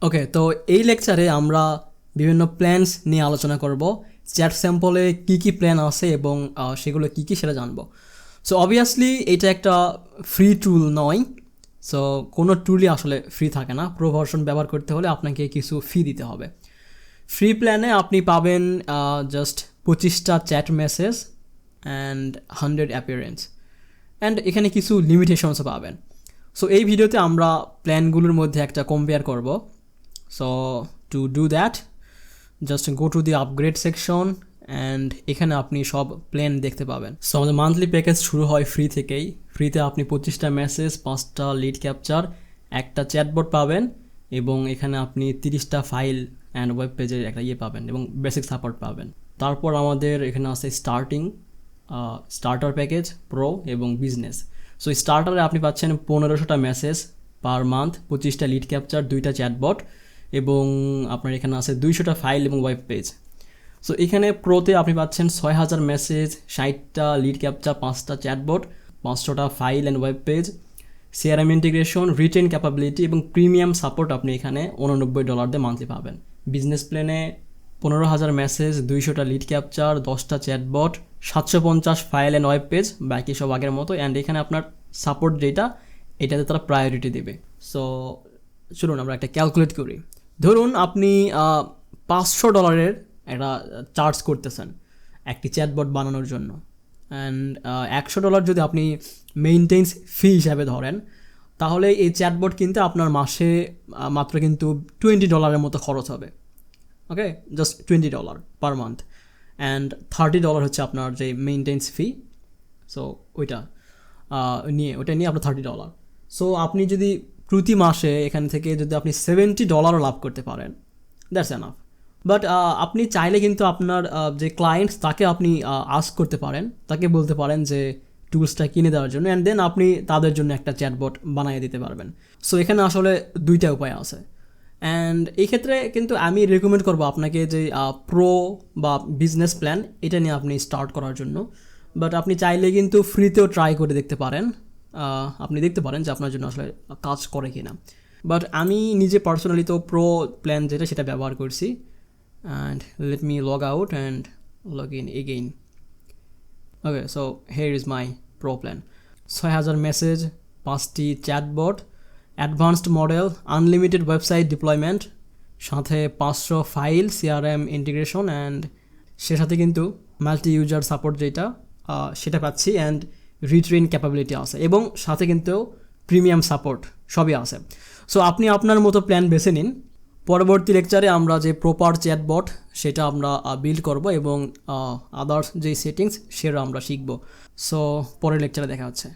ওকে, তো এই লেকচারে আমরা বিভিন্ন প্ল্যানস নিয়ে আলোচনা করব। চ্যাট স্যাম্পলে কী কী প্ল্যান আছে এবং সেগুলো কী কী সেটা জানবো। সো অবভিয়াসলি এটা একটা ফ্রি টুল নয়। সো কোনো টুলই আসলে ফ্রি থাকে না। প্রো ভার্সন ব্যবহার করতে হলে আপনাকে কিছু ফি দিতে হবে। ফ্রি প্ল্যানে আপনি পাবেন জাস্ট 25টা chat message and 100 appearance, and এখানে কিছু লিমিটেশনসও পাবেন। সো এই ভিডিওতে আমরা প্ল্যানগুলোর মধ্যে একটা কম্পেয়ার করব। So to do that just go to the upgrade section and এখানে আপনি সব প্ল্যান দেখতে পাবেন। সো আমাদের মান্থলি প্যাকেজ শুরু হয় ফ্রি থেকেই। ফ্রিতে আপনি 25টা মেসেজ, 5টা লিড ক্যাপচার, একটা চ্যাটবট পাবেন এবং এখানে আপনি 30টা ফাইল অ্যান্ড ওয়েব পেজের একটা পাবেন এবং বেসিক সাপোর্ট পাবেন। তারপর আমাদের এখানে আছে স্টার্টার প্যাকেজ, প্রো এবং বিজনেস। সো স্টার্টারে আপনি পাচ্ছেন 1500টা মেসেজ পার মান্থ, 25টা লিড ক্যাপচার, 2টা চ্যাটবট এবং আপনার এখানে আছে 200টা ফাইল এবং ওয়েব পেজ। সো এখানে প্রোতে আপনি পাচ্ছেন 6000 মেসেজ, 60টা লিড ক্যাপচার, 5টা চ্যাটবট, 500টা file and web page, CRM integration, written capability এবং প্রিমিয়াম সাপোর্ট আপনি এখানে $89 দিয়ে মান্থলি পাবেন। বিজনেস প্ল্যানে 15000 মেসেজ, 200টা লিড ক্যাপচার, 10টা chatbot, 750 file and web page, বাকি সব আগের মতো। অ্যান্ড এখানে আপনার সাপোর্ট যেটা, এটাতে তারা প্রায়োরিটি দেবে। সো চলুন আমরা একটা ক্যালকুলেট করি। ধরুন আপনি $500 একটা চার্জ করতেছেন একটি চ্যাটবট বানানোর জন্য, অ্যান্ড $100 যদি আপনি মেইনটেন্স ফি হিসাবে ধরেন, তাহলে এই চ্যাটবট কিনতে আপনার মাসে মাত্র কিন্তু $20 মতো খরচ হবে। ওকে, জাস্ট $20 পার মান্থ, অ্যান্ড $30 হচ্ছে আপনার যে মেইনটেন্স ফি। সো ওইটা নিয়ে আপনার $30। সো আপনি যদি প্রতি মাসে এখান থেকে যদি আপনি $70 লাভ করতে পারেন, দ্যাটস এনাফ। বাট আপনি চাইলে কিন্তু আপনার যে ক্লায়েন্টস তাকে আপনি আস্ক করতে পারেন, তাকে বলতে পারেন যে টুলসটা কিনে দেওয়ার জন্য, অ্যান্ড দেন আপনি তাদের জন্য একটা চ্যাটবট বানিয়ে দিতে পারবেন। সো এখানে আসলে দুইটা উপায় আছে, অ্যান্ড এই ক্ষেত্রে কিন্তু আমি রেকমেন্ড করবো আপনাকে যে প্রো বা বিজনেস প্ল্যান এটা নিয়ে আপনি স্টার্ট করার জন্য। বাট আপনি চাইলে কিন্তু ফ্রিতেও ট্রাই করে দেখতে পারেন। আপনি দেখতে পারেন যে আপনার জন্য আসলে কাজ করে কি না। বাট আমি নিজে পার্সোনালি তো প্রো প্ল্যান যেটা সেটা ব্যবহার করছি। And let me log out and log in again. Okay, so here is my pro plan. 6000 message, 5টি chatbot, advanced model, unlimited website deployment, সাথে 500 ফাইল, সিআরএম ইন্টিগ্রেশন, অ্যান্ড সে সাথে কিন্তু মাল্টি ইউজার সাপোর্ট যেটা সেটা পাচ্ছি, অ্যান্ড রিট্রেন ক্যাপাবিলিটি আছে এবং সাথে কিন্তু প্রিমিয়াম সাপোর্ট সবই আছে। সো আপনি আপনার মতো প্ল্যান বেছে নিন। পরবর্তী লেকচারে আমরা যে প্রপার চ্যাটবট সেটা আমরা বিল্ড করব এবং আদার্স যে সেটিংস সেটা আমরা শিখব। সো পরের লেকচারে দেখা হচ্ছে।